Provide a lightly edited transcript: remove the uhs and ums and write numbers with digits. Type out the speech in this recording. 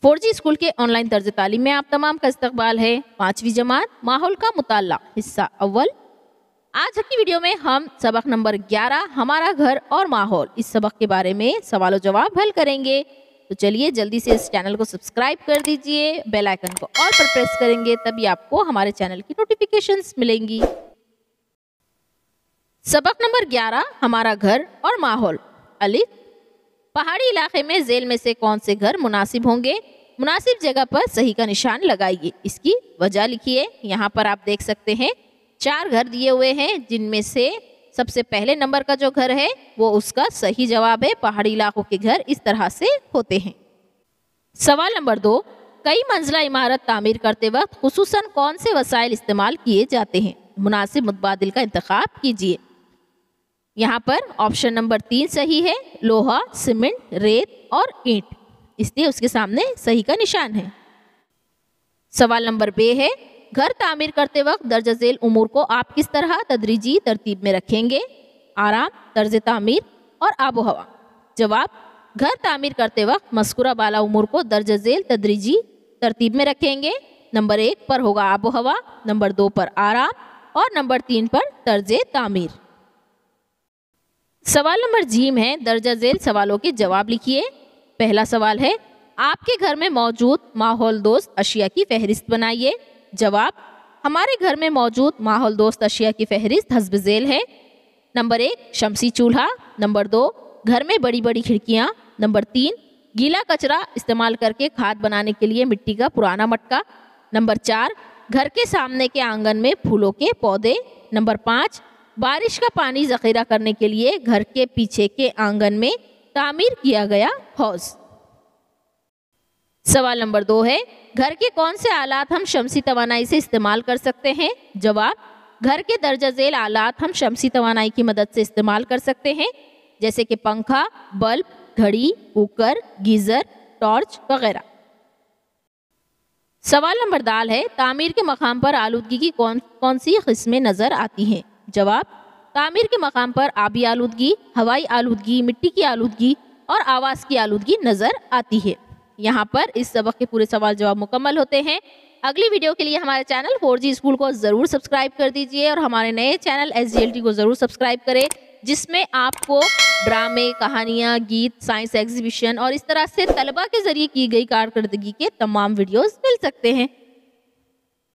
4G school के online तर्ज तालीम में आप तमाम का इस्तकबाल है। 5वीं जमात माहौल का मुताला हिस्सा अव्वल। आज की वीडियो में हम सबक नंबर 11 हमारा घर और माहौल इस सबक के बारे में सवाल जवाब हल करेंगे। तो चलिए जल्दी से इस चैनल को सब्सक्राइब कर दीजिए, बेल आइकन को ऑल पर प्रेस करेंगे तभी आपको हमारे चैनल की नोटिफिकेशंस मिलेंगी। सबक नंबर 11 हमारा घर और माहौल। अलिफ, पहाड़ी इलाके में झेल में से कौन से घर मुनासिब होंगे? मुनासिब जगह पर सही का निशान लगाइए, इसकी वजह लिखिए। यहाँ पर आप देख सकते हैं 4 घर दिए हुए हैं, जिनमें से सबसे पहले नंबर का जो घर है वो उसका सही जवाब है। पहाड़ी इलाकों के घर इस तरह से होते हैं। सवाल नंबर 2, कई मंजिला इमारत तामीर करते वक्त खुसूसन कौन से वसाइल इस्तेमाल किए जाते हैं? मुनासिब मुतबादिल का इंतखाब कीजिए। यहाँ पर ऑप्शन नंबर 3 सही है, लोहा, सीमेंट, रेत और ईंट, इसलिए उसके सामने सही का निशान है। सवाल नंबर बे है, घर तामीर करते वक्त दर्ज झेल उमूर को आप किस तरह तदरीजी तरतीब में रखेंगे? आराम, तर्ज तामीर और आबो हवा। जवाब, घर तामीर करते वक्त मस्कुरा बाला उमूर को दर्ज झेल तदरीजी तरतीब में रखेंगे। नंबर 1 पर होगा आबो हवा, नंबर 2 पर आराम और नंबर 3 पर तर्ज तामीर। सवाल नंबर जीम है, दर्ज झेल सवालों के जवाब लिखिए। पहला सवाल है, आपके घर में मौजूद माहौल दोस्त अशिया की फहरिस्त बनाइए। जवाब, हमारे घर में मौजूद माहौल दोस्त अशिया की फहरिस्त हस्ब झेल है। नंबर 1 शमसी चूल्हा, नंबर 2 घर में बड़ी बड़ी खिड़कियाँ, नंबर 3 गीला कचरा इस्तेमाल करके खाद बनाने के लिए मिट्टी का पुराना मटका, नंबर 4 घर के सामने के आंगन में फूलों के पौधे, नंबर 5 बारिश का पानी जखीरा करने के लिए घर के पीछे के आंगन में तामीर किया गया हौज। सवाल नंबर 2 है, घर के कौन से आलात हम शमसी तवानाई से इस्तेमाल कर सकते हैं? जवाब, घर के दर्ज झेल आलात हम शमसी तवानाई की मदद से इस्तेमाल कर सकते हैं, जैसे कि पंखा, बल्ब, घड़ी, कुकर, गीजर, टॉर्च वगैरह। सवाल नंबर दाल है, तामीर के मकाम पर आलूदगी की कौन सी किस्में नजर आती हैं? जवाब, तामीर के मकाम पर आबी आलूदगी, हवाई आलूदगी, मिट्टी की आलूदगी और आवाज़ की आलूदगी नजर आती है। यहाँ पर इस सबक के पूरे सवाल जवाब मुकम्मल होते हैं। अगली वीडियो के लिए हमारे चैनल 4G स्कूल को ज़रूर सब्सक्राइब कर दीजिए और हमारे नए चैनल SGLT को ज़रूर सब्सक्राइब करें, जिसमें आपको ड्रामे, कहानियाँ, गीत, साइंस एग्जीबिशन और इस तरह से तलबा के ज़रिए की गई कारकर्दगी के तमाम वीडियोज़ मिल सकते हैं।